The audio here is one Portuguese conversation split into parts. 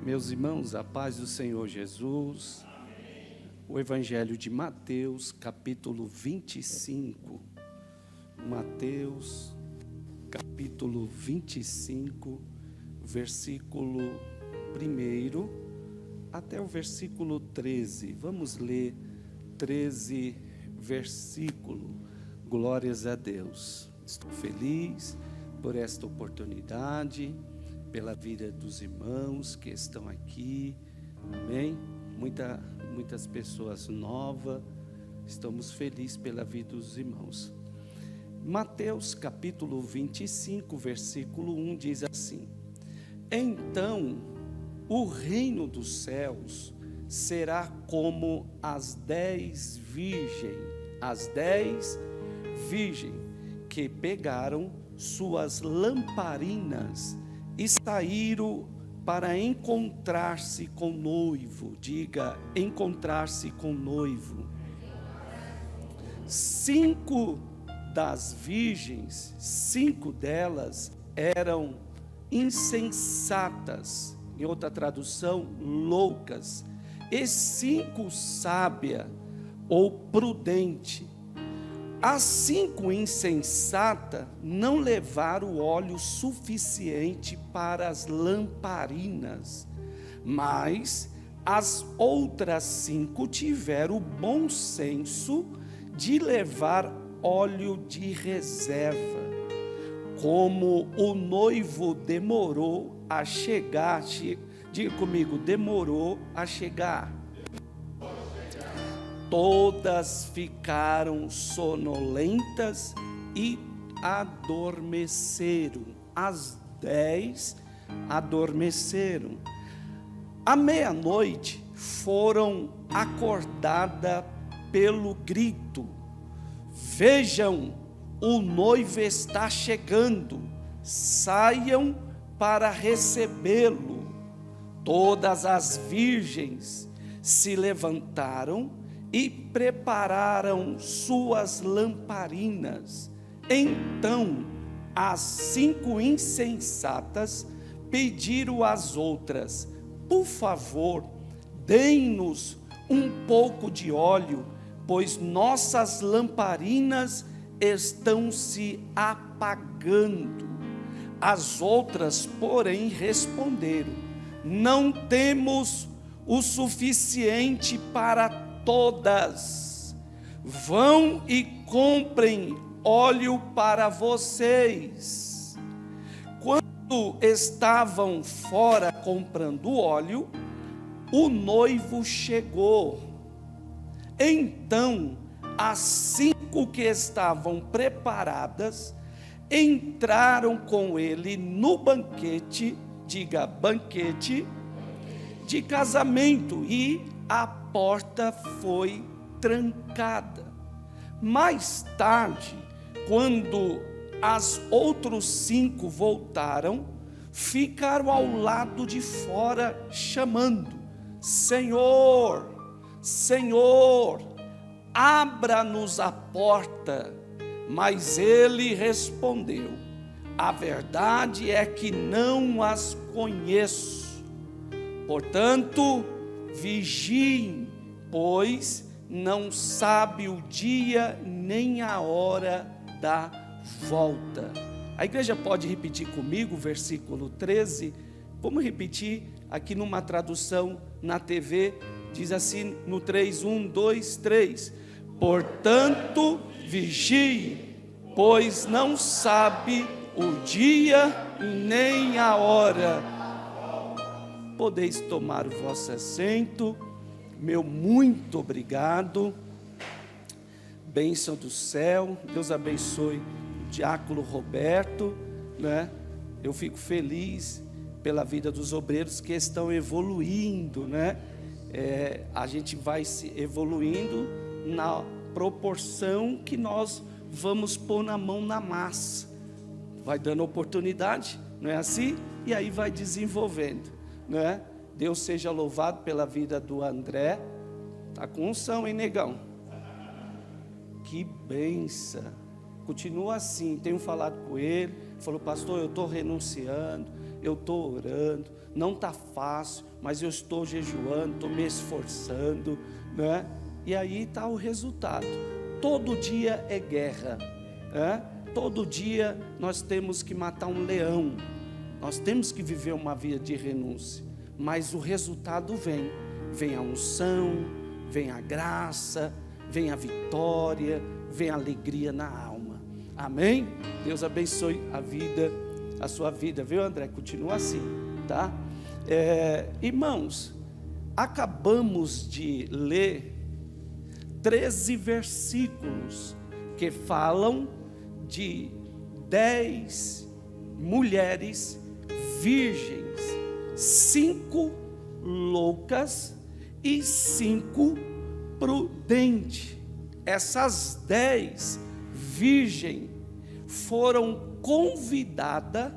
Meus irmãos, a paz do Senhor Jesus. Amém. O Evangelho de Mateus, capítulo 25. Mateus, capítulo 25, versículo 1 até o versículo 13. Vamos ler 13 versículos. Glórias a Deus. Estou feliz por esta oportunidade, pela vida dos irmãos que estão aqui, amém? Muitas pessoas novas, estamos felizes pela vida dos irmãos. Mateus capítulo 25, versículo 1 diz assim: Então o reino dos céus será como as 10 virgens que pegaram suas lamparinas e saíram para encontrar-se com o noivo. Diga, encontrar-se com o noivo. 5 das virgens, 5 delas eram insensatas, em outra tradução, loucas, e 5 sábias ou prudentes. As 5 insensatas não levaram óleo suficiente para as lamparinas, mas as outras 5 tiveram o bom senso de levar óleo de reserva. Como o noivo demorou a chegar, diga comigo, demorou a chegar. Todas ficaram sonolentas e adormeceram. As 10 adormeceram. À meia-noite foram acordadas pelo grito: Vejam, o noivo está chegando, saiam para recebê-lo. Todas as virgens se levantaram e prepararam suas lamparinas. Então as 5 insensatas pediram às outras: Por favor, deem-nos um pouco de óleo, pois nossas lamparinas estão se apagando. As outras, porém, responderam: Não temos o suficiente para todas. Vão e comprem óleo para vocês. Quando estavam fora comprando óleo, o noivo chegou. Então as 5 que estavam preparadas entraram com ele no banquete, diga banquete, de casamento, e a porta foi trancada. Mais tarde, quando as outros 5 voltaram, ficaram ao lado de fora chamando: Senhor, Senhor, abra-nos a porta. Mas ele respondeu: A verdade é que não as conheço. Portanto, vigiem, pois não sabe o dia nem a hora da volta. A igreja pode repetir comigo o versículo 13? Vamos repetir aqui numa tradução na TV, diz assim no 3, 1, 2, 3. Portanto, vigie, pois não sabe o dia nem a hora. Podeis tomar o vosso assento. Meu muito obrigado. Bênção do céu. Deus abençoe o diácono Roberto, né? Eu fico feliz pela vida dos obreiros que estão evoluindo, né? A gente vai se evoluindo na proporção que nós vamos pôr na mão na massa. Vai dando oportunidade, não é assim? E aí vai desenvolvendo, né? Deus seja louvado pela vida do André. Está com unção, hein, negão? Que benção. Continua assim. Tenho falado com ele. Falou: pastor, eu estou renunciando. eu estou orando, não está fácil, mas eu estou jejuando, estou me esforçando, né? E aí está o resultado. Todo dia é guerra, né? Todo dia nós temos que matar um leão, nós temos que viver uma vida de renúncia, mas o resultado vem a unção, vem a graça, vem a vitória, vem a alegria na alma. Amém? Deus abençoe a sua vida, viu, André? Continua assim, tá? Irmãos, acabamos de ler 13 versículos que falam de 10 mulheres virgens, 5 loucas e 5 prudentes. Essas 10 virgens foram convidadas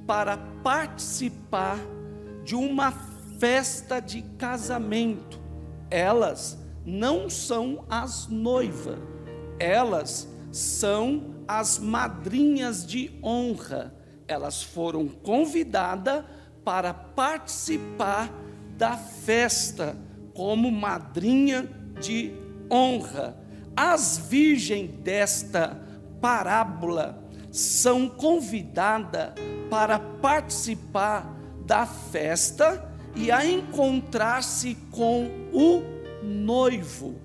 para participar de uma festa de casamento. Elas não são as noivas, elas são as madrinhas de honra. Elas foram convidadas para participar da festa como madrinha de honra. As virgens desta parábola são convidadas para participar da festa e a encontrar-se com o noivo.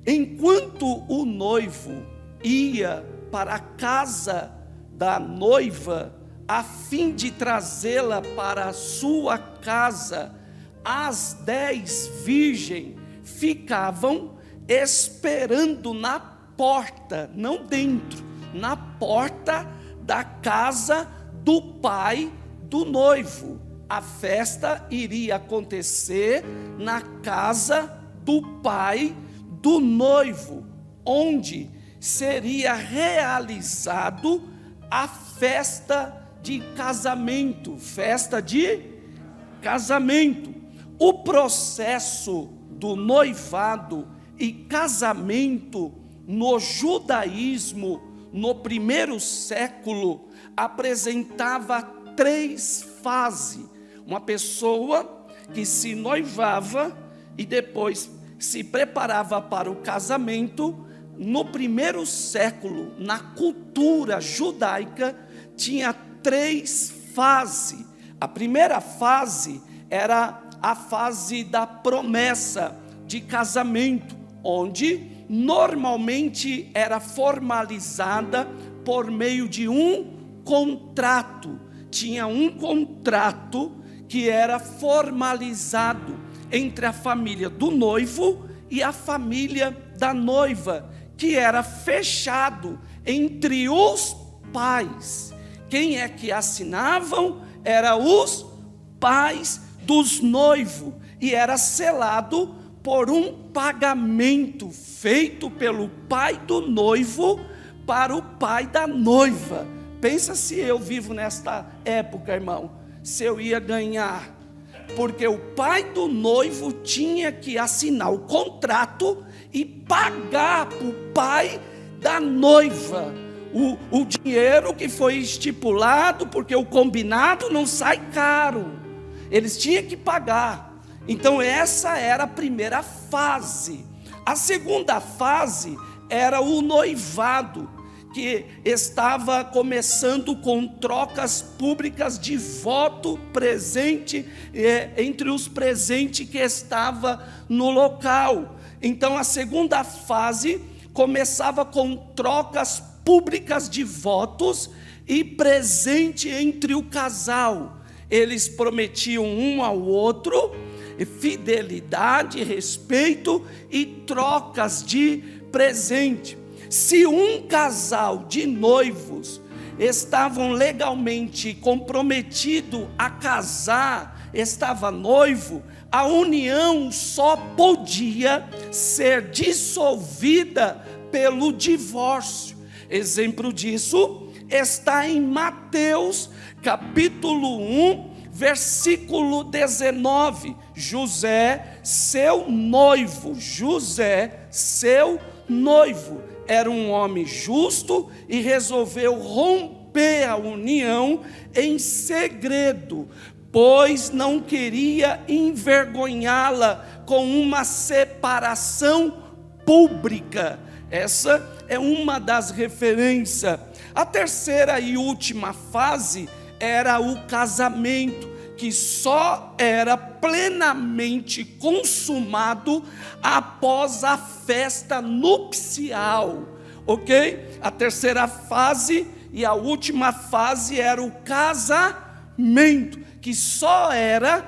Enquanto o noivo ia para a casa da noiva, a fim de trazê-la para a sua casa, as 10 virgens ficavam esperando na porta, não dentro, na porta da casa do pai do noivo. A festa iria acontecer na casa do pai do noivo, onde seria realizado a festa de casamento, O processo do noivado e casamento no judaísmo, no primeiro século, apresentava 3 fases. Uma pessoa que se noivava e depois se preparava para o casamento. No primeiro século, na cultura judaica, tinha 3 fases. A primeira fase era a fase da promessa de casamento, onde normalmente era formalizada por meio de um contrato. Tinha um contrato que era formalizado entre a família do noivo e a família da noiva, que era fechado entre os pais. Quem é que assinavam? Eram os pais dos noivos, e era selado por um pagamento feito pelo pai do noivo para o pai da noiva. Pensa se eu vivo nesta época, irmão, se eu ia ganhar, porque o pai do noivo tinha que assinar o contrato e pagar para o pai da noiva o dinheiro que foi estipulado, porque o combinado não sai caro, eles tinham que pagar. Então essa era a primeira fase. A segunda fase era o noivado, que estava começando com trocas públicas de voto presente, entre os presentes que estava no local. Então a segunda fase começava com trocas públicas de votos e presente entre o casal. Eles prometiam um ao outro fidelidade, respeito e trocas de presente. Se um casal de noivos estavam legalmente comprometido a casar, estava noivo, a união só podia ser dissolvida pelo divórcio. Exemplo disso está em Mateus capítulo 1, versículo 19. José, seu noivo, era um homem justo e resolveu romper romper a união em segredo, pois não queria envergonhá-la com uma separação pública. Essa é uma das referências. A terceira e última fase era o casamento, que só era plenamente consumado após a festa nupcial, ok? A terceira fase e a última fase era o casamento, que só era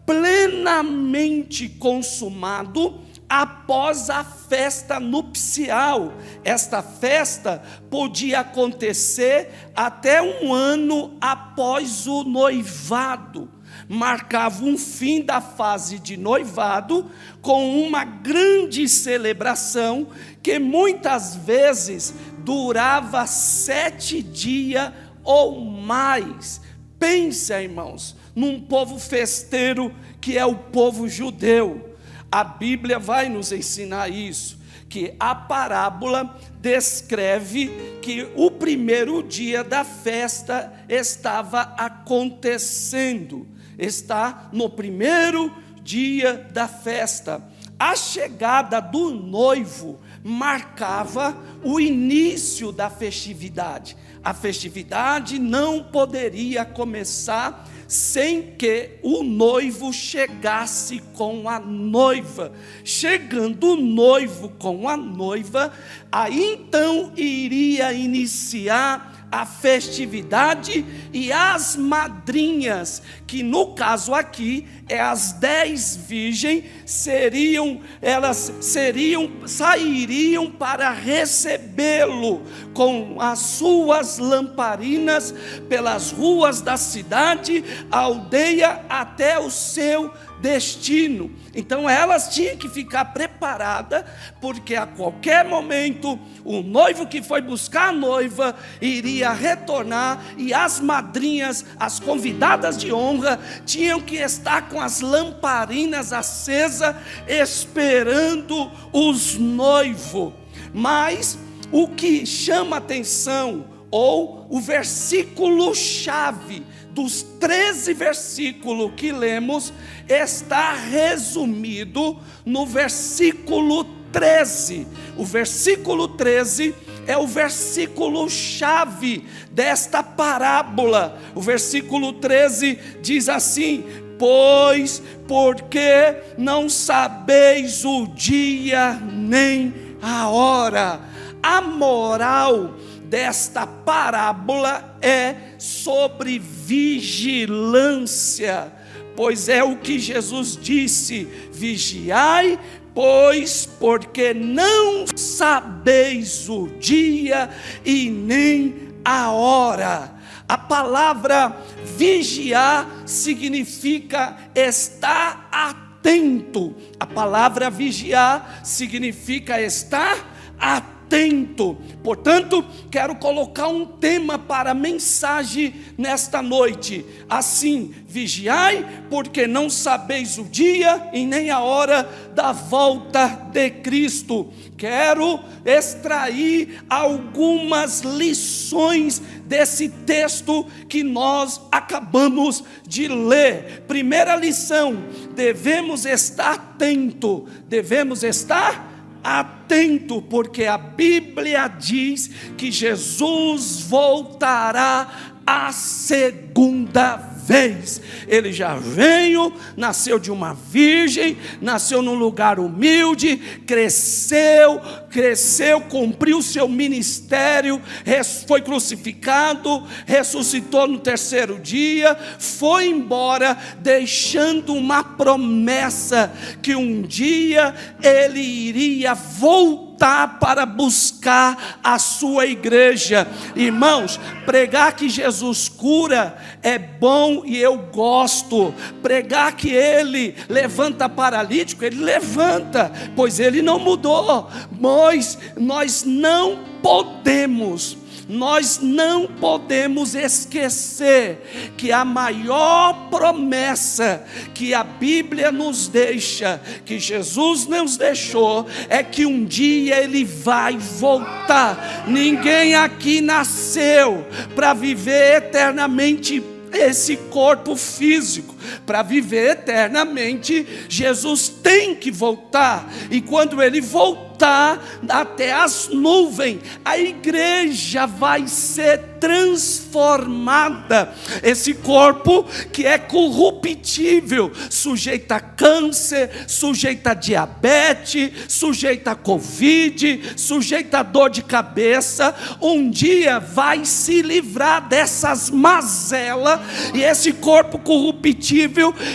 plenamente consumado após a festa nupcial. Esta festa podia acontecer até um ano após o noivado. Marcava um fim da fase de noivado com uma grande celebração que muitas vezes durava 7 dias ou mais. Pensa, irmãos, num povo festeiro que é o povo judeu. A Bíblia vai nos ensinar isso, que a parábola descreve que o primeiro dia da festa estava acontecendo. Está no primeiro dia da festa. A chegada do noivo marcava o início da festividade. A festividade não poderia começar sem que o noivo chegasse com a noiva. Chegando o noivo com a noiva, aí então iria iniciar a festividade, e as madrinhas, que no caso aqui é as 10 virgens, sairiam para recebê-lo com as suas lamparinas pelas ruas da cidade, aldeia, até o seu destino. Então elas tinham que ficar preparadas, porque a qualquer momento o noivo que foi buscar a noiva iria retornar, e as madrinhas, as convidadas de honra, tinham que estar com as lamparinas acesas, esperando os noivos. Mas o que chama atenção, ou o versículo chave dos 13 versículos que lemos, está resumido no versículo 13. O versículo 13 é o versículo chave desta parábola. O versículo 13 diz assim: pois porque não sabeis o dia nem a hora. A moral desta parábola é sobre vigilância, pois é o que Jesus disse: vigiai, pois porque não sabeis o dia e nem a hora. A palavra vigiar significa estar atento. A palavra vigiar significa estar atento. Portanto, quero colocar um tema para a mensagem nesta noite. Assim: vigiai, porque não sabeis o dia e nem a hora da volta de Cristo. Quero extrair algumas lições desse texto que nós acabamos de ler. Primeira lição: devemos estar atento. Devemos estar atento, porque a Bíblia diz que Jesus voltará a segunda vez. Ele já veio, nasceu de uma virgem, nasceu num lugar humilde, cresceu, cumpriu seu ministério, foi crucificado, ressuscitou no terceiro dia, foi embora, deixando uma promessa que um dia ele iria voltar para buscar a sua igreja. Irmãos, pregar que Jesus cura é bom e eu gosto. Pregar que ele levanta paralítico, ele levanta, pois ele não mudou. Mas nós não podemos nós não podemos esquecer que a maior promessa que a Bíblia nos deixa, que Jesus nos deixou, é que um dia Ele vai voltar. Ninguém aqui nasceu para viver eternamente esse corpo físico. Para viver eternamente, Jesus tem que voltar, e quando Ele voltar até as nuvens, a igreja vai ser transformada. Esse corpo que é corruptível, sujeito a câncer, sujeito a diabetes, sujeito a Covid, sujeito a dor de cabeça, um dia vai se livrar dessas mazelas, e esse corpo corruptível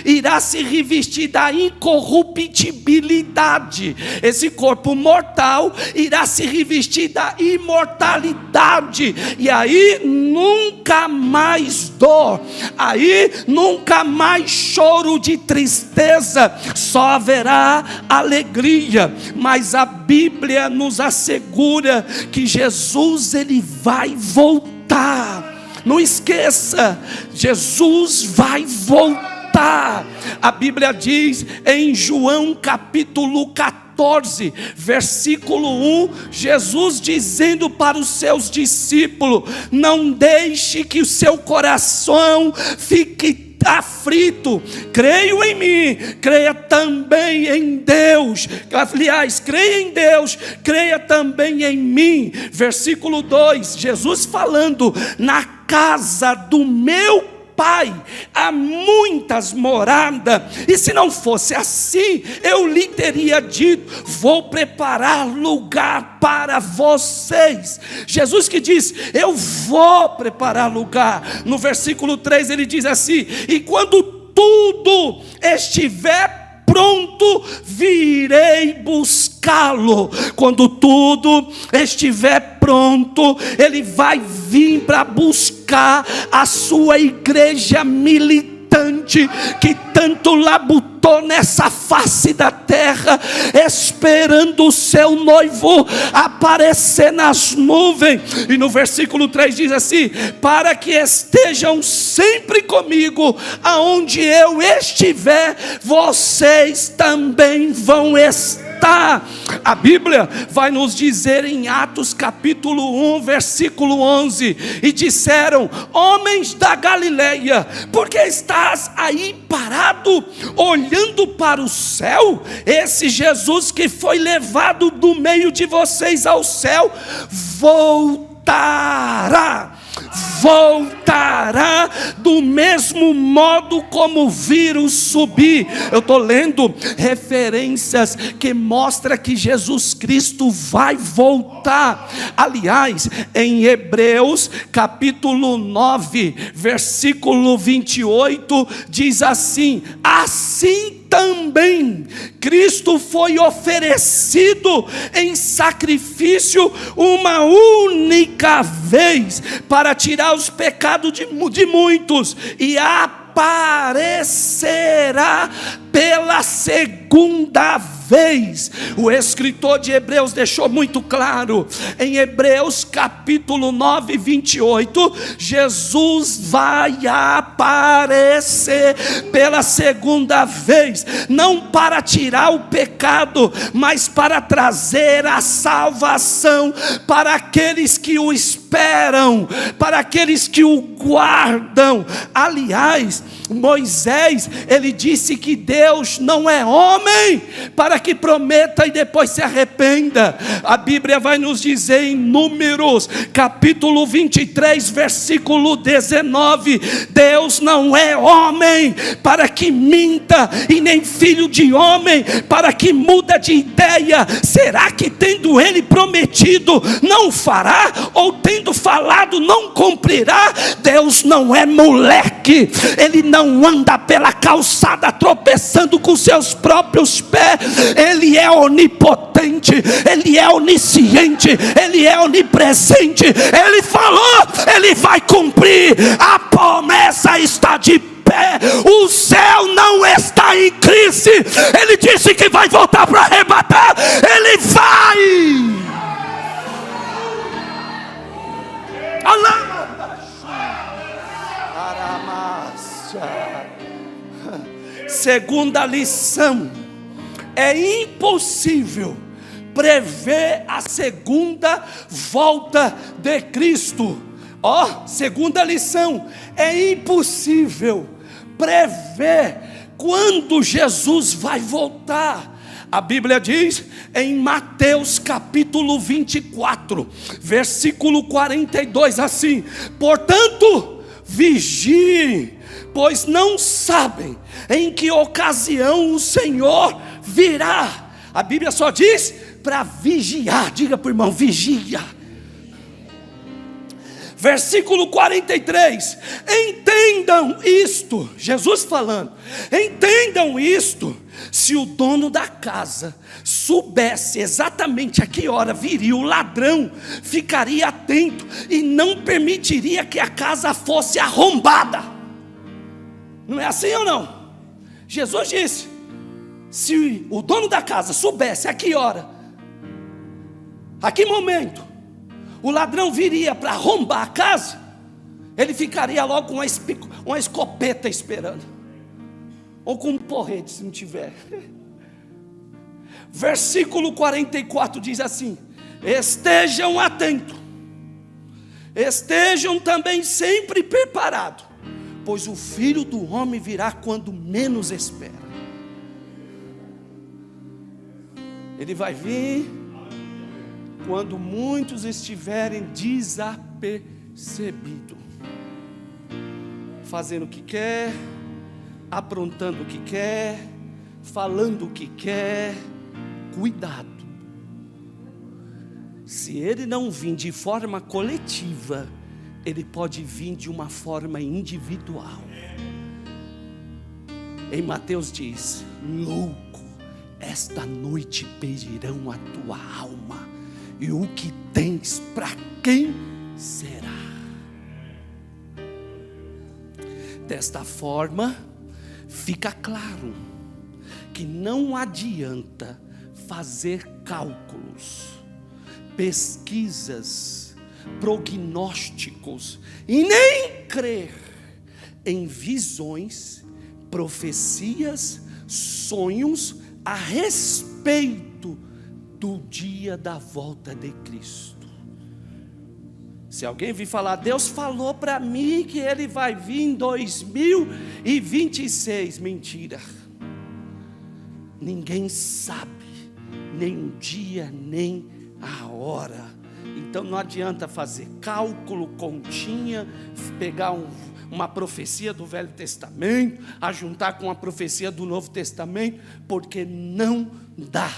irá se revestir da incorruptibilidade. Esse corpo mortal irá se revestir da imortalidade. E aí nunca mais dor, aí nunca mais choro de tristeza, só haverá alegria. Mas a Bíblia nos assegura que Jesus, Ele vai voltar. Não esqueça, Jesus vai voltar. A Bíblia diz em João capítulo 14, versículo 1, Jesus dizendo para os seus discípulos: não deixe que o seu coração fique aflito, creio em mim, creia também em Deus. Aliás, creia em Deus, creia também em mim. Versículo 2, Jesus falando: na casa do meu Pai há muitas moradas, e se não fosse assim, eu lhe teria dito: vou preparar lugar para vocês. Jesus que diz: eu vou preparar lugar. No versículo 3 ele diz assim: e quando tudo estiver pronto, virei buscá-lo. Quando tudo estiver pronto, Ele vai vir para buscar a sua igreja militante, que tanto labutou nessa face da terra, esperando o seu noivo aparecer nas nuvens. E no versículo 3 diz assim: para que estejam sempre comigo, aonde eu estiver, vocês também vão estar. A Bíblia vai nos dizer em Atos capítulo 1, versículo 11: e disseram: homens da Galileia, por que estás aí parado, olhando para o céu? Esse Jesus que foi levado do meio de vocês ao céu, voltará do mesmo modo como viram subir. Eu estou lendo referências que mostram que Jesus Cristo vai voltar. Aliás, em Hebreus capítulo 9, versículo 28, diz assim: assim também Cristo foi oferecido em sacrifício uma única vez para tirar os pecados de muitos, e aparecerá pela segunda vez. O escritor de Hebreus deixou muito claro em Hebreus capítulo 9, 28, Jesus vai aparecer pela segunda vez, não para tirar o pecado, mas para trazer a salvação para aqueles que o esperam, para aqueles que o guardam. Aliás, Moisés, ele disse que Deus não é homem para que prometa e depois se arrependa. A Bíblia vai nos dizer em Números capítulo 23, versículo 19: Deus não é homem para que minta, e nem filho de homem para que muda de ideia. Será que tendo ele prometido não fará, ou tendo falado não cumprirá? Deus não é moleque, ele não anda pela calçada tropeçando com seus próprios pés. Ele é onipotente, ele é onisciente, ele é onipresente. Ele falou, ele vai cumprir. A promessa está de pé. O céu não está em crise. Ele disse que vai voltar para arrebatar. Ele vai. Segunda lição: é impossível prever a segunda volta de Cristo. Segunda lição: é impossível prever quando Jesus vai voltar. A Bíblia diz em Mateus capítulo 24, versículo 42 assim: portanto, vigiem, pois não sabem em que ocasião o Senhor virá. A Bíblia só diz para vigiar. Diga para o irmão: vigia. Versículo 43, entendam isto, Jesus falando, entendam isto: se o dono da casa soubesse exatamente a que hora viria o ladrão, ficaria atento e não permitiria que a casa fosse arrombada. Não é assim ou não? Jesus disse: se o dono da casa soubesse a que hora, a que momento o ladrão viria para arrombar a casa, ele ficaria logo com uma escopeta esperando, ou com um porrete se não tiver. Versículo 44 diz assim: estejam atentos, estejam também sempre preparados, pois o Filho do Homem virá quando menos espera. Ele vai vir quando muitos estiverem desapercebidos, fazendo o que quer, aprontando o que quer, falando o que quer. Cuidado, se ele não vir de forma coletiva, ele pode vir de uma forma individual. Em Mateus diz: louco, esta noite pedirão a tua alma, e o que tens para quem será? Desta forma, fica claro que não adianta fazer cálculos, pesquisas, prognósticos e nem crer em visões, profecias, sonhos a respeito do dia da volta de Cristo. Se alguém vir falar: Deus falou para mim que Ele vai vir em 2026, mentira. Ninguém sabe nem o dia, nem a hora. Então não adianta fazer cálculo, continha, pegar uma profecia do Velho Testamento, ajuntar com a profecia do Novo Testamento, porque não dá.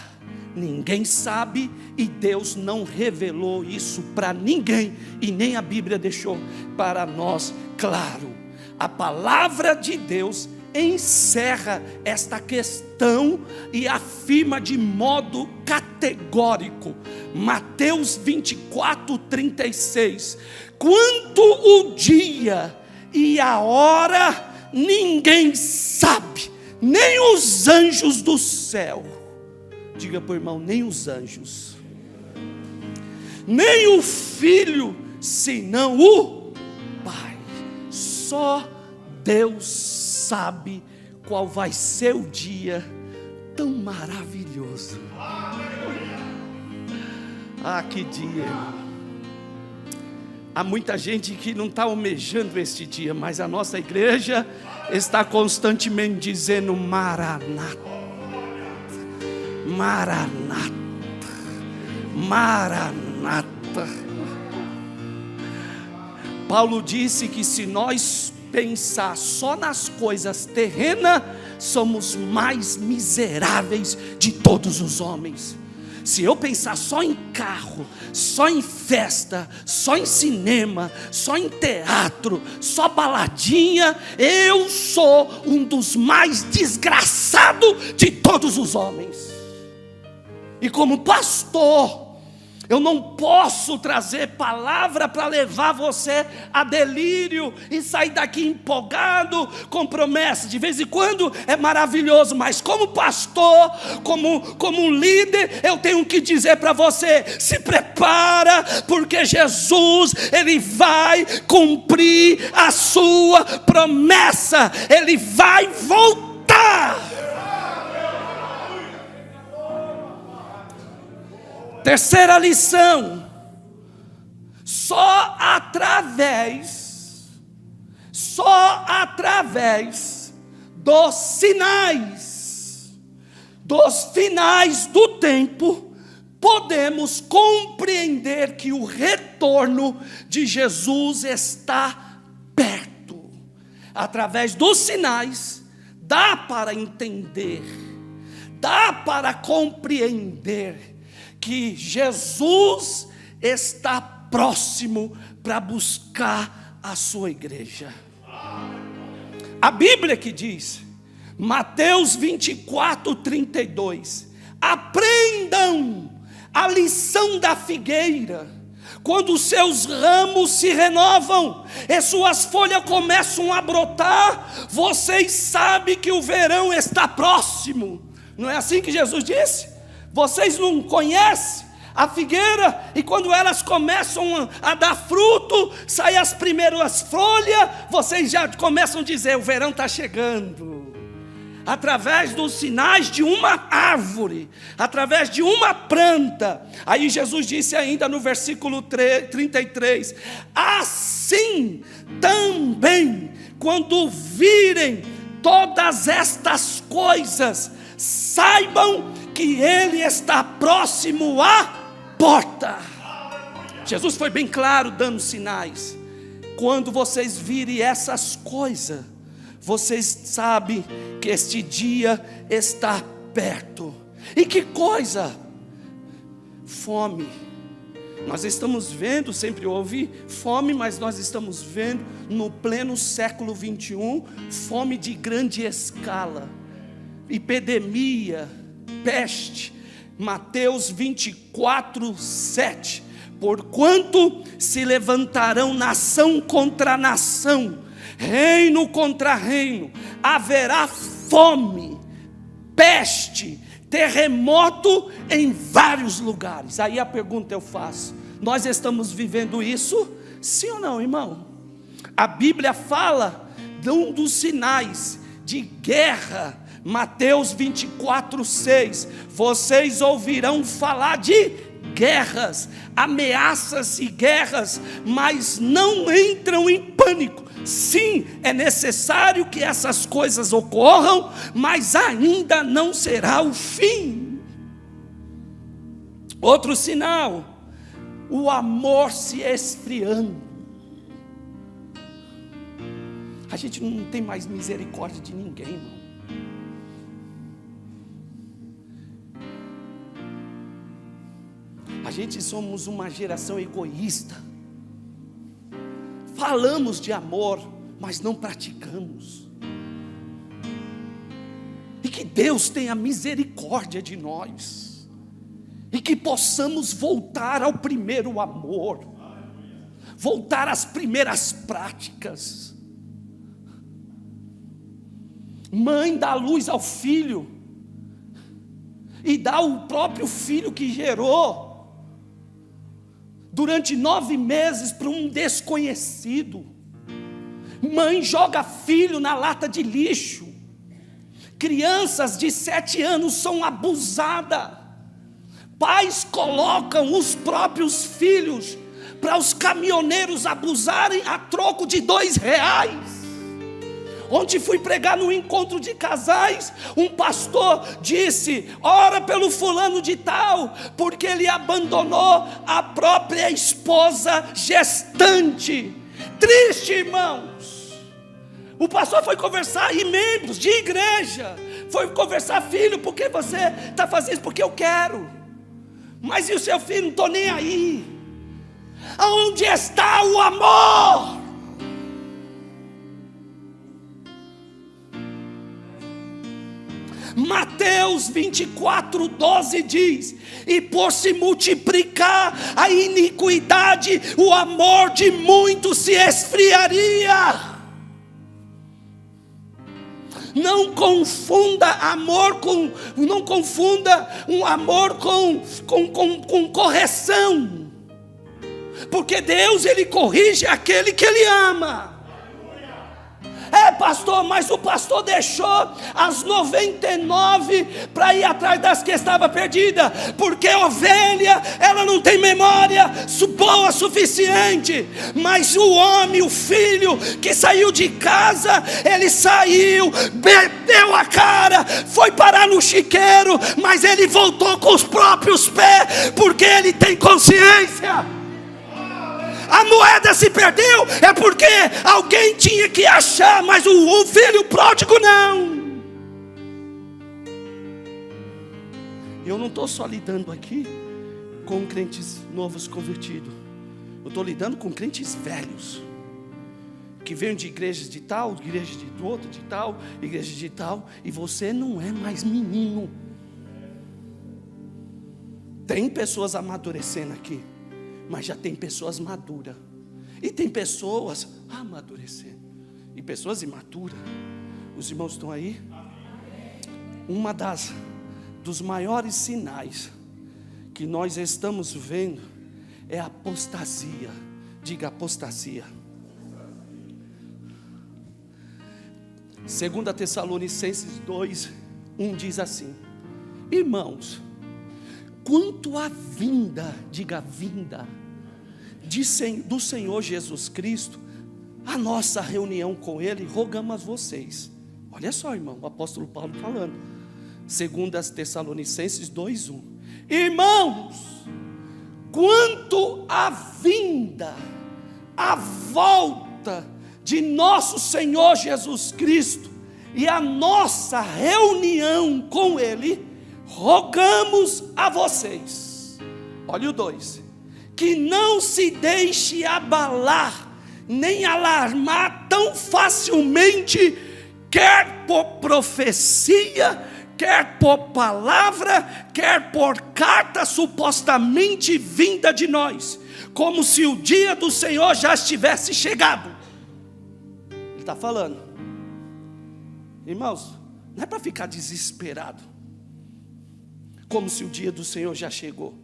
Ninguém sabe, e Deus não revelou isso para ninguém, e nem a Bíblia deixou para nós claro. A palavra de Deus encerra esta questão e afirma de modo categórico. Mateus 24, 36: quanto o dia e a hora ninguém sabe, nem os anjos do céu. Diga para o irmão: nem os anjos, nem o Filho, senão o Pai. Só Deus sabe qual vai ser o dia tão maravilhoso. Ah, que dia! Há muita gente que não está almejando este dia, mas a nossa igreja está constantemente dizendo: Maranata, Maranata, Maranata. Paulo disse que se nós pensar só nas coisas terrenas, somos mais miseráveis de todos os homens. Se eu pensar só em carro, só em festa, só em cinema, só em teatro, só baladinha, eu sou um dos mais desgraçados de todos os homens. E como pastor, Eu não posso trazer palavra para levar você a delírio e sair daqui empolgado com promessas. De vez em quando é maravilhoso, mas como pastor, como líder, eu tenho que dizer para você: se prepara, porque Jesus, Ele vai cumprir a sua promessa. Ele vai voltar. Terceira lição: só através dos sinais, dos finais do tempo, podemos compreender que o retorno de Jesus está perto. Através dos sinais, dá para entender, dá para compreender que Jesus está próximo para buscar a sua igreja. A Bíblia que diz, Mateus 24:32, aprendam a lição da figueira. Quando os seus ramos se renovam e suas folhas começam a brotar, vocês sabem que o verão está próximo. Não é assim que Jesus disse? Vocês não conhecem a figueira, e quando elas começam a dar fruto, saem as primeiras folhas, vocês já começam a dizer: o verão está chegando. Através dos sinais de uma árvore, através de uma planta. Aí Jesus disse ainda no versículo 33, assim também, quando virem todas estas coisas, saibam que Ele está próximo à porta. Jesus foi bem claro dando sinais. Quando vocês virem essas coisas, vocês sabem que este dia está perto. E que coisa? Fome. Nós estamos vendo, sempre houve fome, mas nós estamos vendo no pleno século 21, fome de grande escala, epidemia, peste. Mateus 24:7, porquanto se levantarão nação contra nação, reino contra reino, haverá fome, peste, terremoto em vários lugares. Aí a pergunta eu faço: nós estamos vivendo isso? Sim ou não, irmão? A Bíblia fala de um dos sinais de guerra. Mateus 24:6, vocês ouvirão falar de guerras, ameaças e guerras, mas não entram em pânico. Sim, é necessário que essas coisas ocorram, mas ainda não será o fim. Outro sinal, o amor se esfriando. A gente não tem mais misericórdia de ninguém, irmão. A gente somos uma geração egoísta. Falamos de amor, mas não praticamos. E que Deus tenha misericórdia de nós, e que possamos voltar ao primeiro amor, voltar às primeiras práticas. Mãe dá luz ao filho, e dá o próprio filho que gerou durante 9 meses para um desconhecido. Mãe joga filho na lata de lixo. Crianças de 7 anos são abusadas. Pais colocam os próprios filhos para os caminhoneiros abusarem a troco de R$2. Ontem fui pregar no encontro de casais, um pastor disse: ora pelo fulano de tal, porque ele abandonou a própria esposa gestante. Triste, irmãos. O pastor foi conversar, e membros de igreja, foi conversar: filho, por que você está fazendo isso? Porque eu quero. Mas e o seu filho? Não estou nem aí. Aonde está o amor? Mateus 24:12 diz: e por se multiplicar a iniquidade, o amor de muitos se esfriaria. Não confunda um amor com correção, porque Deus, Ele corrige aquele que Ele ama. Pastor, mas o pastor deixou as 99 para ir atrás das que estavam perdidas, porque a ovelha, ela não tem memória boa o suficiente. Mas o homem, o filho que saiu de casa, ele saiu, bebeu a cara, foi parar no chiqueiro, mas ele voltou com os próprios pés, porque ele tem consciência. A moeda se perdeu, é porque alguém tinha que achar, mas o filho pródigo não. Eu não estou só lidando aqui com crentes novos convertidos, eu estou lidando com crentes velhos, que vêm de igrejas de tal, igreja de outra, de tal, igreja de tal, e você não é mais menino. Tem pessoas amadurecendo aqui, mas já tem pessoas maduras, e tem pessoas amadurecendo, e pessoas imaturas. Os irmãos estão aí? Uma dos maiores sinais que nós estamos vendo é a apostasia. Diga apostasia. 2 Tessalonicenses 2:1 diz assim: irmãos, quanto à vinda, diga vinda, do Senhor Jesus Cristo, a nossa reunião com Ele, rogamos a vocês. Olha só, irmão, o apóstolo Paulo falando, 2 Tessalonicenses 2:1. Irmãos, quanto à vinda, a volta de nosso Senhor Jesus Cristo e a nossa reunião com Ele, rogamos a vocês. Olha o 2: que não se deixe abalar, nem alarmar tão facilmente, quer por profecia, quer por palavra, quer por carta supostamente vinda de nós, como se o dia do Senhor já estivesse chegado. Ele está falando, irmãos, não é para ficar desesperado, como se o dia do Senhor já chegou.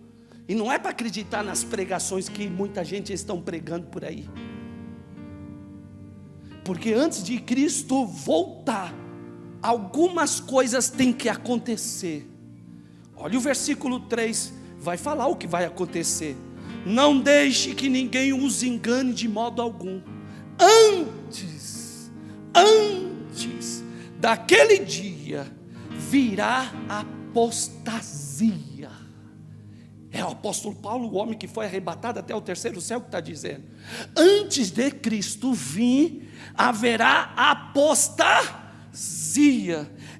E não é para acreditar nas pregações que muita gente estão pregando por aí. Porque antes de Cristo voltar, algumas coisas têm que acontecer. Olha o versículo 3, vai falar o que vai acontecer. Não deixe que ninguém os engane de modo algum. Antes daquele dia, virá a apostasia. É o apóstolo Paulo, o homem que foi arrebatado até o terceiro céu, que está dizendo: antes de Cristo vir, haverá apostasia.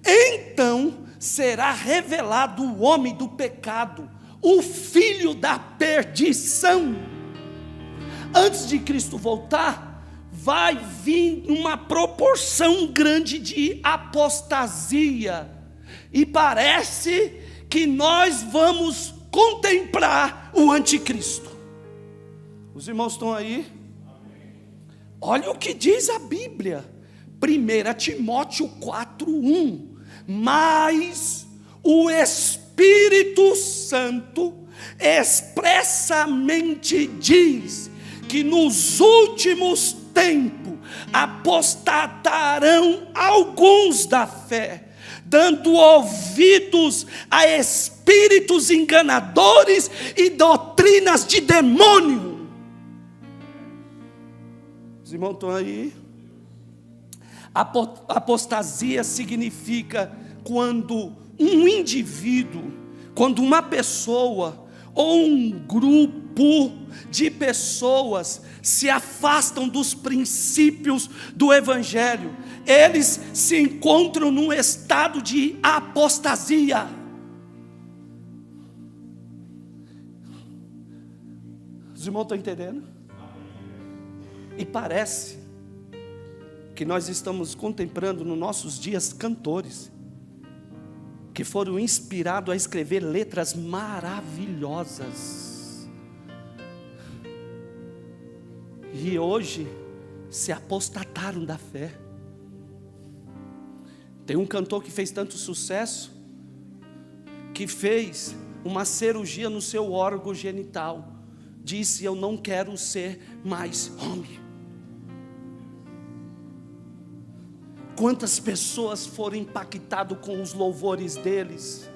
Então será revelado o homem do pecado, o filho da perdição. Antes de Cristo voltar, vai vir uma proporção grande de apostasia, e parece que nós vamos contemplar o anticristo. Os irmãos estão aí? Olha o que diz a Bíblia, 1 Timóteo 4:1. Mas o Espírito Santo expressamente diz que nos últimos tempos apostatarão alguns da fé, dando ouvidos a espíritos enganadores e doutrinas de demônio. Os irmãos estão aí? Apostasia significa quando um indivíduo, quando uma pessoa ou um grupo de pessoas se afastam dos princípios do Evangelho, eles se encontram num estado de apostasia. Os irmãos estão entendendo? E parece que nós estamos contemplando nos nossos dias cantores que foram inspirados a escrever letras maravilhosas. E hoje se apostataram da fé. Tem um cantor que fez tanto sucesso, que fez uma cirurgia no seu órgão genital. Disse: eu não quero ser mais homem. Quantas pessoas foram impactadas com os louvores deles.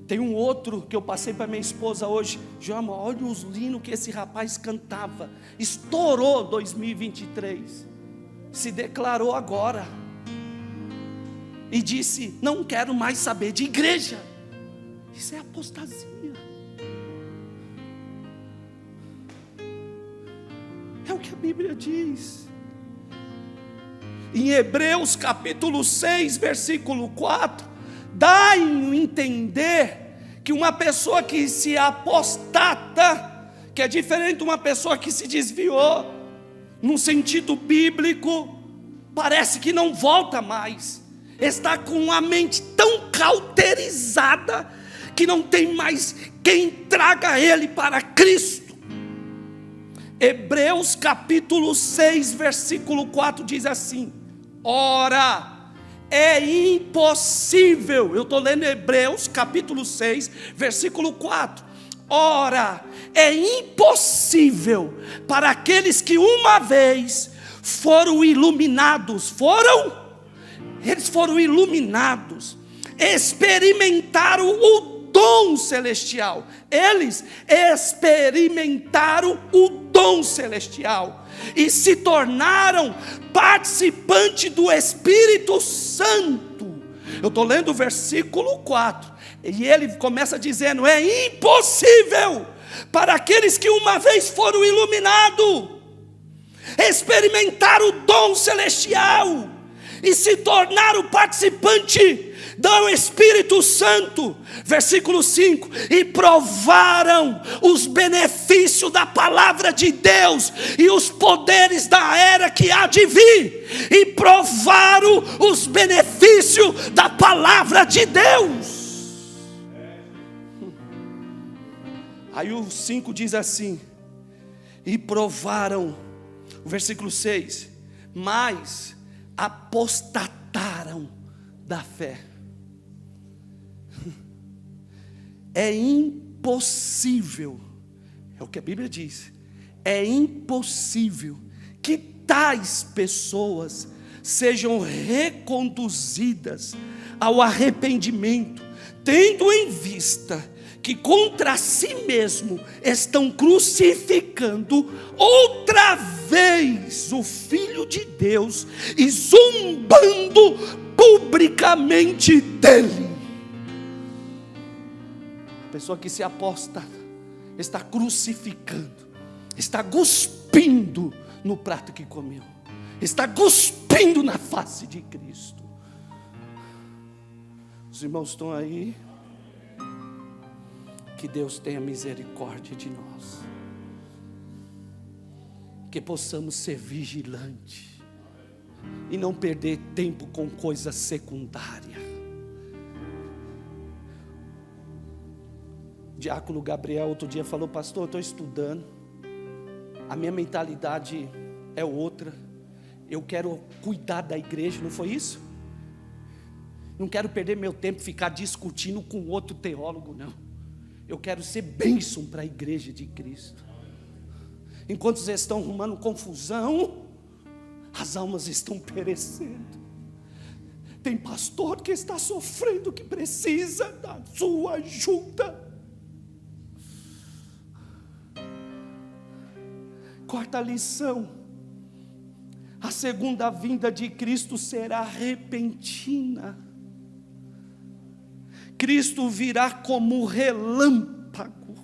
Tem um outro que eu passei para minha esposa hoje. Joama, olha os hinos que esse rapaz cantava. Estourou 2023. Se declarou agora. E disse: não quero mais saber de igreja. Isso é apostasia. É o que a Bíblia diz. Em Hebreus capítulo 6, versículo 4, dá a entender que uma pessoa que se apostata, que é diferente de uma pessoa que se desviou, num sentido bíblico, parece que não volta mais, está com a mente tão cauterizada, que não tem mais quem traga ele para Cristo. Hebreus capítulo 6, versículo 4 diz assim: ora, é impossível, eu estou lendo Hebreus capítulo 6, versículo 4, ora, é impossível para aqueles que uma vez foram iluminados, eles foram iluminados, experimentaram o dom celestial. Eles experimentaram o dom celestial e se tornaram participantes do Espírito Santo. Eu estou lendo o versículo 4 e ele começa dizendo: é impossível para aqueles que uma vez foram iluminados, experimentaram o dom celestial e se tornaram participantes do Espírito Santo. Versículo 5: e provaram os benefícios da palavra de Deus e os poderes da era que há de vir, e provaram os benefícios da palavra de Deus. Aí o 5 diz assim: e provaram, o versículo 6, mas apostataram da fé. É impossível, é o que a Bíblia diz, é impossível que tais pessoas sejam reconduzidas ao arrependimento, tendo em vista que contra si mesmo estão crucificando outra vez o Filho de Deus e zombando publicamente dele. A pessoa que se aposta está crucificando, está cuspindo no prato que comeu, está cuspindo na face de Cristo. Os irmãos estão aí? Que Deus tenha misericórdia de nós, que possamos ser vigilantes e não perder tempo com coisa secundária. O diácono Gabriel outro dia falou: pastor, eu estou estudando, a minha mentalidade é outra, eu quero cuidar da igreja, não foi isso? Não quero perder meu tempo ficar discutindo com outro teólogo, não. Eu quero ser bênção para a igreja de Cristo. Enquanto vocês estão arrumando confusão, as almas estão perecendo. Tem pastor que está sofrendo, que precisa da sua ajuda. Quarta lição: a segunda vinda de Cristo será repentina. Cristo virá como relâmpago.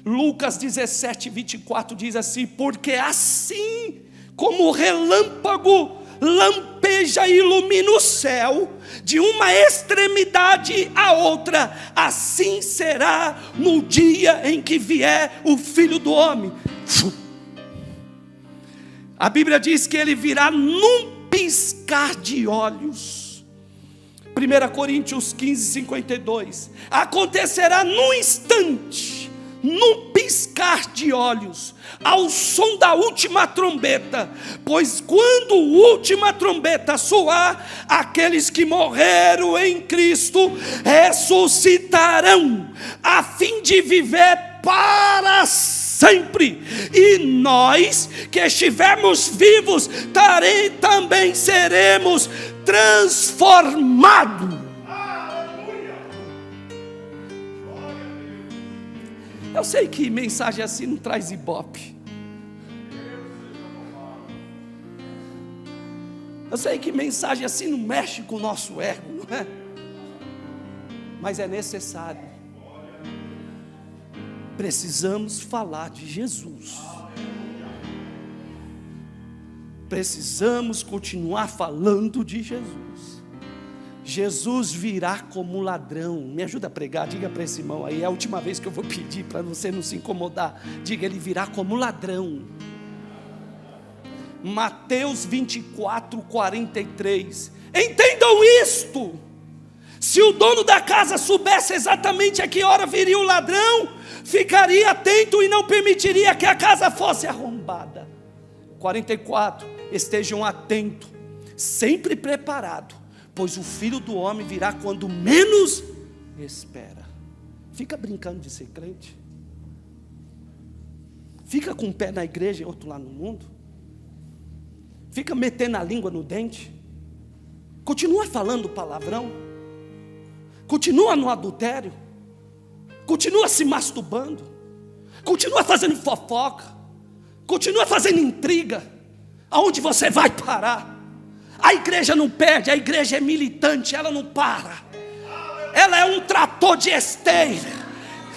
Lucas 17, 24 diz assim: porque assim como o relâmpago lampeja e ilumina o céu de uma extremidade à outra, assim será no dia em que vier o Filho do Homem. A Bíblia diz que ele virá num piscar piscar de olhos. 1 Coríntios 15:52. Acontecerá num instante, num piscar de olhos, ao som da última trombeta. Pois quando a última trombeta soar, aqueles que morreram em Cristo ressuscitarão, a fim de viver para sempre. E nós que estivermos vivos também seremos transformados. Eu sei que mensagem assim não traz ibope. Eu sei que mensagem assim não mexe com o nosso ego, não é? Mas é necessário. Precisamos falar de Jesus. Precisamos continuar falando de Jesus. Jesus virá como ladrão. Me ajuda a pregar, diga para esse irmão aí. É a última vez que eu vou pedir para você não se incomodar. Diga, ele virá como ladrão. Mateus 24:43. Entendam isto. Se o dono da casa soubesse exatamente a que hora viria o ladrão, ficaria atento e não permitiria que a casa fosse arrombada. 44. Estejam atentos, sempre preparados, pois o Filho do Homem virá quando menos espera. Fica brincando de ser crente? Fica com um pé na igreja e outro lá no mundo? Fica metendo a língua no dente? Continua falando palavrão? Continua no adultério? Continua se masturbando? Continua fazendo fofoca? Continua fazendo intriga? Aonde você vai parar? A igreja não perde, a igreja é militante, ela não para. Ela é um trator de esteira.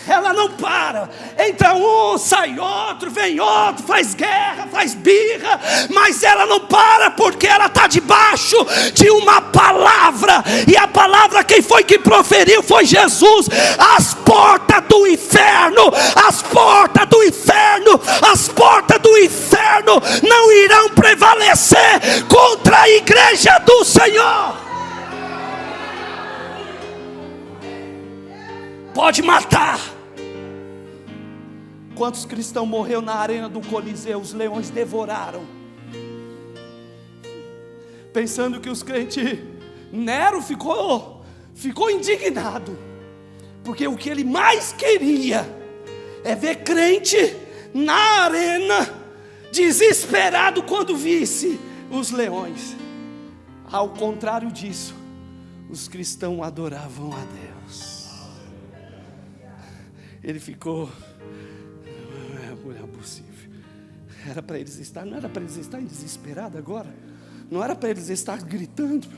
Ela não para. Entra um, sai outro, vem outro, faz guerra, faz birra, mas ela não para, porque ela está debaixo de uma palavra. E a palavra, quem foi que proferiu? Foi Jesus. As portas do inferno, as portas do inferno, as portas do inferno não irão prevalecer contra a igreja do Senhor. Pode matar. Quantos cristãos morreram na arena do Coliseu? Os leões devoraram, pensando que os crentes. Nero ficou indignado, porque o que ele mais queria é ver crente na arena, desesperado quando visse os leões. Ao contrário disso, os cristãos adoravam a Deus. Ele ficou, não é possível. Era para eles estar, não era para eles estarem desesperados agora? Não era para eles estar gritando?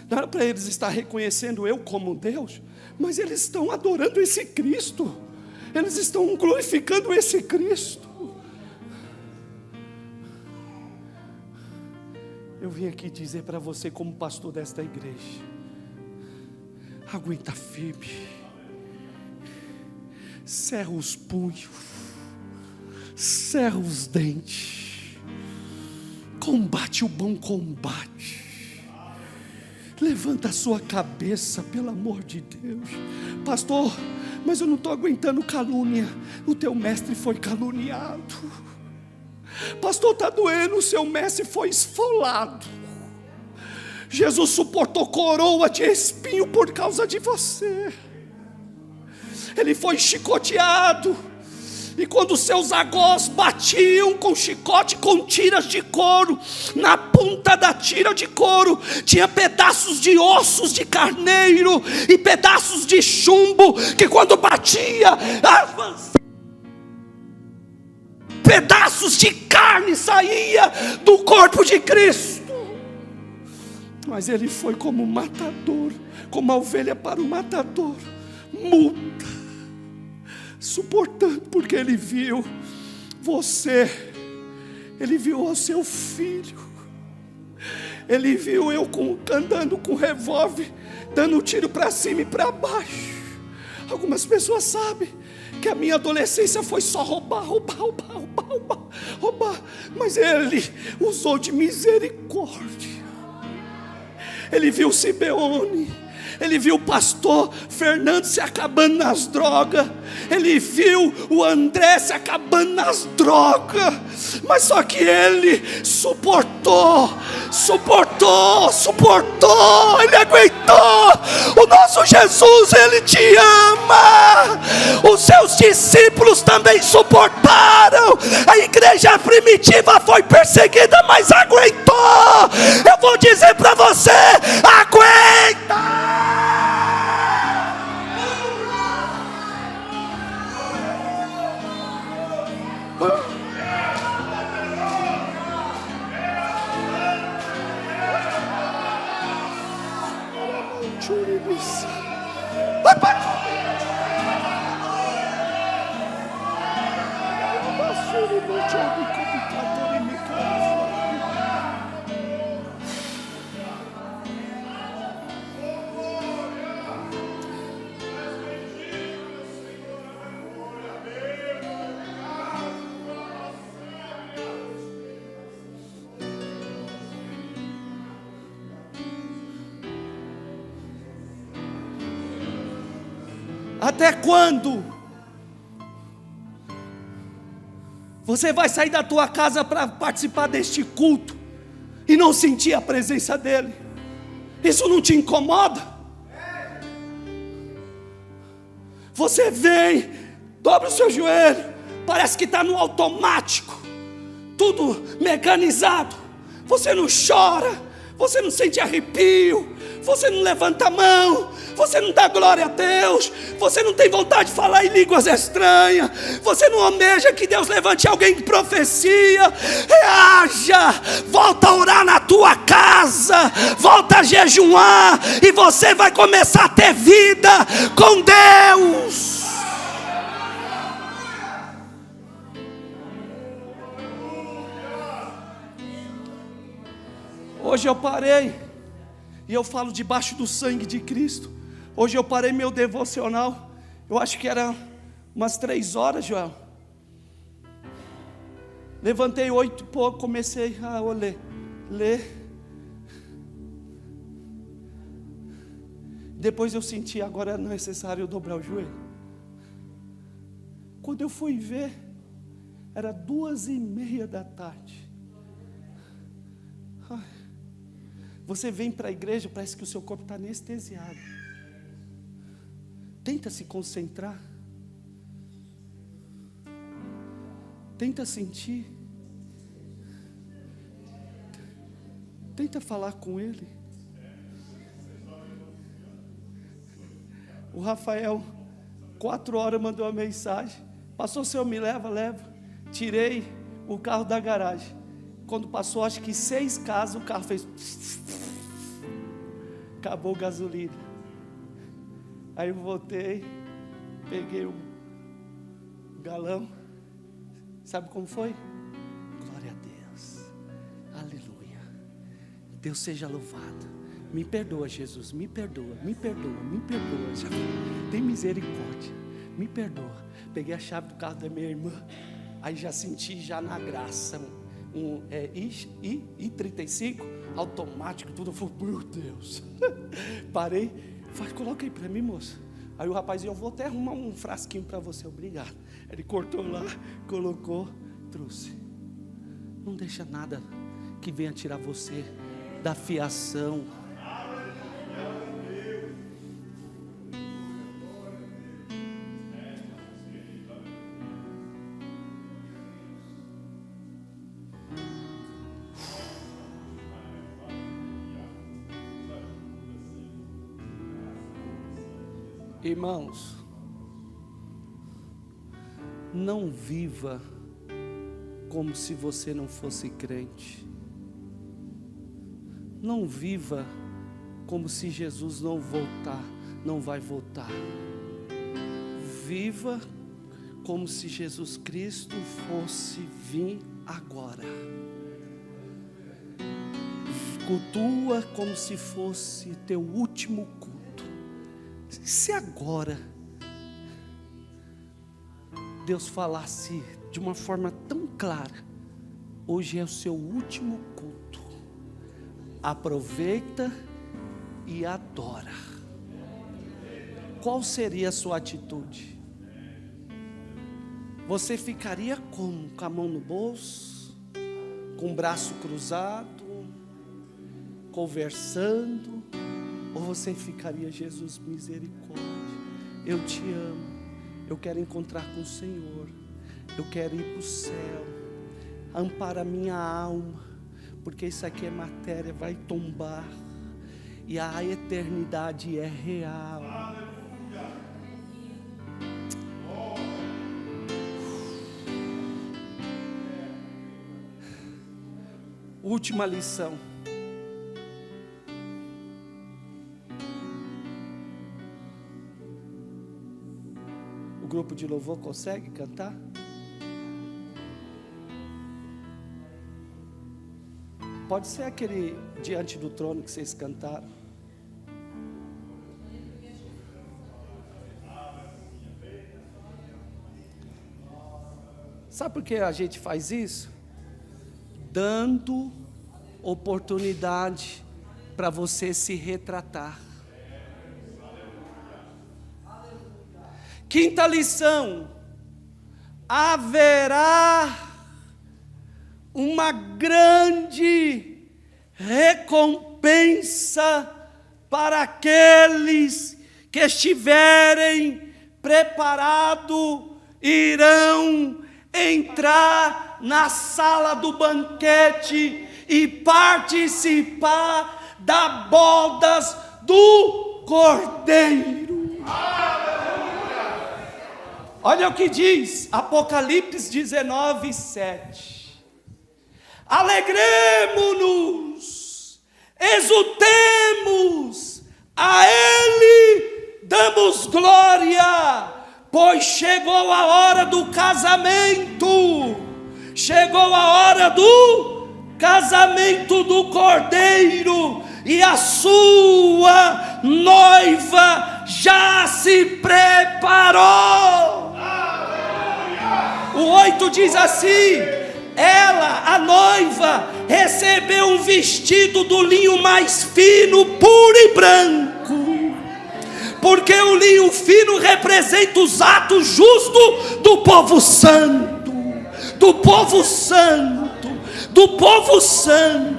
Não era para eles estar reconhecendo eu como Deus? Mas eles estão adorando esse Cristo. Eles estão glorificando esse Cristo. Eu vim aqui dizer para você, como pastor desta igreja, aguenta firme, cerra os punhos, cerra os dentes, combate o bom combate, levanta a sua cabeça, pelo amor de Deus. Pastor, mas eu não estou aguentando calúnia. O teu mestre foi caluniado. Pastor, está doendo, o seu mestre foi esfolado. Jesus suportou coroa de espinho por causa de você. Ele foi chicoteado, e quando seus agós batiam com chicote, com tiras de couro, na ponta da tira de couro tinha pedaços de ossos de carneiro e pedaços de chumbo, que quando batia, pedaços de carne saía do corpo de Cristo. Mas ele foi como matador, como a ovelha para o matador, muda, suportando, porque ele viu você, ele viu o seu filho, ele viu eu andando com revólver, dando tiro para cima e para baixo. Algumas pessoas sabem que a minha adolescência foi só roubar, mas ele usou de misericórdia. Ele viu Simeone, ele viu o pastor Fernando se acabando nas drogas, ele viu o André se acabando nas drogas, mas só que ele suportou, ele aguentou. O nosso Jesus, ele te ama. Os seus discípulos também suportaram. A igreja primitiva foi perseguida, mas aguentou. Eu vou dizer para você: aguenta. Até quando você vai sair da tua casa para participar deste culto e não sentir a presença dele? Isso não te incomoda? Você vem, dobra o seu joelho, parece que está no automático, tudo mecanizado. Você não chora, você não sente arrepio, você não levanta a mão, você não dá glória a Deus, você não tem vontade de falar em línguas estranhas, você não almeja que Deus levante alguém que profecia. Reaja, volta a orar na tua casa, volta a jejuar, e você vai começar a ter vida com Deus. Hoje eu parei, e eu falo debaixo do sangue de Cristo. Hoje eu parei meu devocional, eu acho que era umas 3 horas, Joel. Levantei 8 e pouco, comecei a ler. Depois eu senti, agora é necessário eu dobrar o joelho. Quando eu fui ver, era 2:30 da tarde. Você vem para a igreja, parece que o seu corpo está anestesiado. Tenta se concentrar. Tenta sentir. Tenta falar com ele. O Rafael, 4 horas, mandou uma mensagem. Passou, senhor, me leva. Tirei o carro da garagem. Quando passou, acho que 6 casas, o carro fez... Acabou a gasolina. Aí eu voltei, peguei o galão. Sabe como foi? Glória a Deus. Aleluia. Deus seja louvado. Me perdoa, Jesus, me perdoa. Já tem misericórdia. Me perdoa. Peguei a chave do carro da minha irmã. Aí já senti já na graça I35 automático, tudo. Eu falei, meu Deus. Parei, falei, coloca aí para mim, moça. Aí o rapaz, eu vou até arrumar um frasquinho para você, obrigado. Ele cortou lá, colocou, trouxe. Não deixa nada que venha tirar você da fiação. Irmãos, não viva como se você não fosse crente. Não viva como se Jesus não vai voltar. Viva como se Jesus Cristo fosse vir agora. Cultua como se fosse teu último culto. Se agora Deus falasse de uma forma tão clara, hoje é o seu último culto, aproveita e adora. Qual seria a sua atitude? Você ficaria como? Com a mão no bolso? Com o braço cruzado? Conversando? Ou você ficaria: Jesus, misericórdia, eu te amo, eu quero encontrar com o Senhor, eu quero ir para o céu, ampara a minha alma, porque isso aqui é matéria, vai tombar, e a eternidade é real. Última lição. O grupo de louvor consegue cantar? Pode ser aquele Diante do Trono que vocês cantaram. Sabe por que a gente faz isso? Dando oportunidade para você se retratar. Quinta lição: haverá uma grande recompensa para aqueles que estiverem preparados, irão entrar na sala do banquete e participar das bodas do Cordeiro. Olha o que diz Apocalipse 19:7. Alegremo-nos, exultemos, a Ele damos glória, pois chegou a hora do casamento, chegou a hora do casamento do Cordeiro, e a sua noiva já se preparou. O 8 diz assim: ela, a noiva, recebeu um vestido do linho mais fino, puro e branco, porque o linho fino representa os atos justos do povo santo, do povo santo, do povo santo.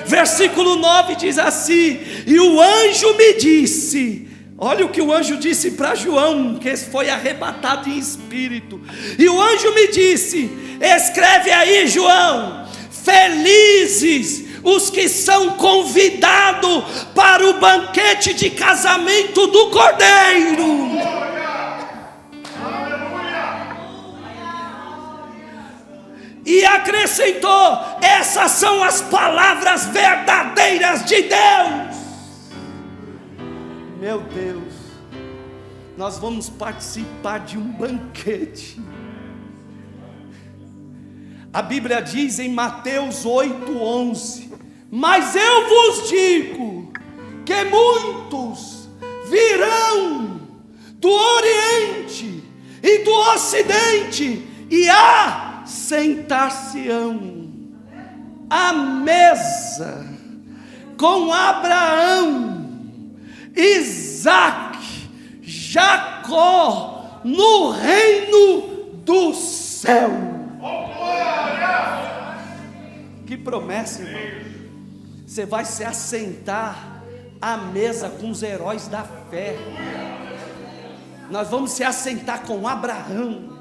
Versículo 9 diz assim: e o anjo me disse, olha o que o anjo disse para João, que foi arrebatado em espírito. E o anjo me disse: escreve aí, João, felizes os que são convidados para o banquete de casamento do Cordeiro. E acrescentou: essas são as palavras verdadeiras de Deus. Meu Deus, nós vamos participar de um banquete. A Bíblia diz em Mateus 8:11: mas eu vos digo que muitos virão do Oriente e do Ocidente e assentar-se-ão à mesa com Abraão, Isaque, Jacó, no reino do céu. Que promessa, irmão. Você vai se assentar à mesa com os heróis da fé. Nós vamos se assentar com Abraão,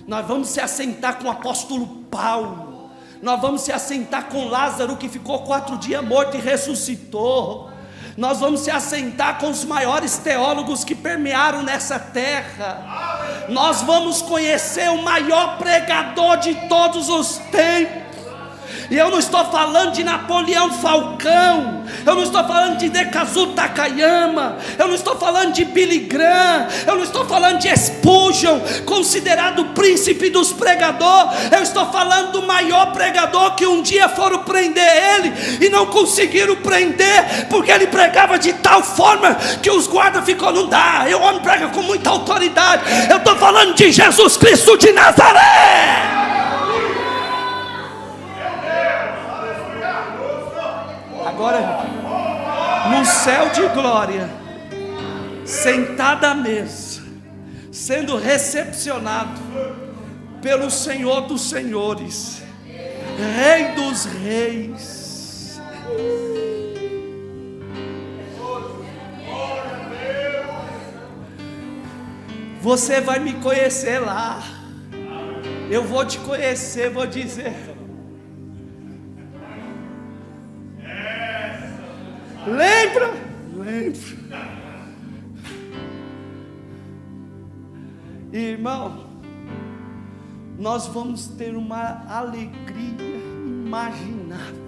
nós vamos se assentar com o apóstolo Paulo, nós vamos se assentar com Lázaro, que ficou 4 dias morto e ressuscitou. Nós vamos se assentar com os maiores teólogos que permearam nessa terra. Nós vamos conhecer o maior pregador de todos os tempos. E eu não estou falando de Napoleão Falcão, eu não estou falando de Dekazu Takayama, eu não estou falando de Billy Graham, eu não estou falando de Spurgeon, considerado o príncipe dos pregadores. Eu estou falando do maior pregador, que um dia foram prender ele e não conseguiram prender, porque ele pregava de tal forma que os guardas ficou: não dá, o homem prega com muita autoridade. Eu estou falando de Jesus Cristo de Nazaré. Agora, no céu de glória, sentado à mesa, sendo recepcionado pelo Senhor dos senhores, Rei dos reis. Você vai me conhecer lá. Eu vou te conhecer, vou dizer. Lembra? Lembro. Irmão, nós vamos ter uma alegria imaginável.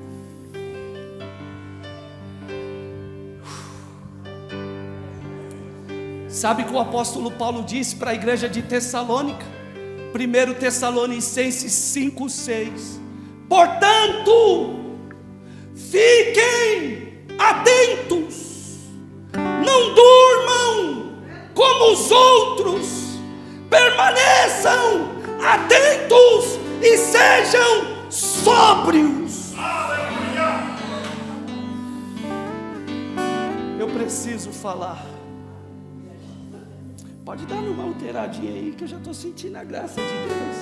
Sabe o que o apóstolo Paulo disse para a igreja de Tessalônica? 1 Tessalonicenses 5:6. Portanto, fiquem atentos, não durmam como os outros, permaneçam atentos e sejam sóbrios. Eu preciso falar. Pode dar uma alteradinha aí, que eu já estou sentindo a graça de Deus.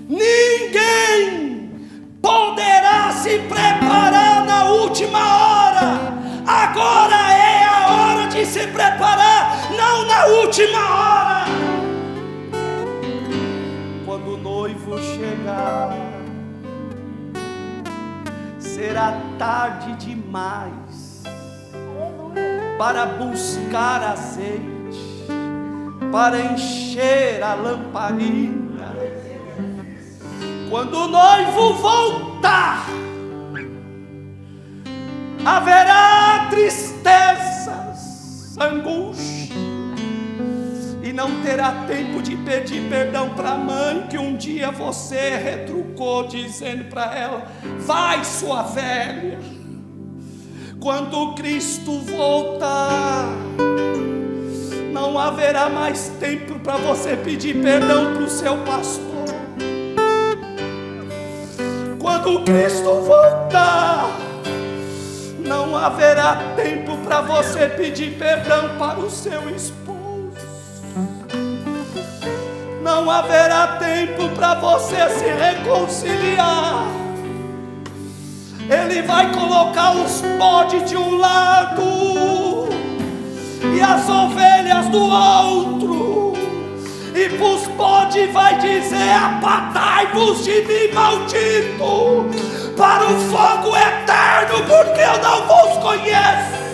Ninguém poderá se preparar na última hora. Agora é a hora de se preparar, não na última hora. Quando o noivo chegar, será tarde demais para buscar azeite, para encher a lamparina. Quando o noivo voltar, haverá tristezas, angústia, e não terá tempo de pedir perdão para a mãe que um dia você retrucou, dizendo para ela: vai, sua velha. Quando Cristo voltar, não haverá mais tempo para você pedir perdão para o seu pastor. Quando Cristo voltar, não haverá tempo para você pedir perdão para o seu esposo. Não haverá tempo para você se reconciliar. Ele vai colocar os bodes de um lado e as ovelhas do outro, e para os bodes vai dizer: apartai-vos de mim, maldito, para o fogo eterno, porque eu não vos conheço.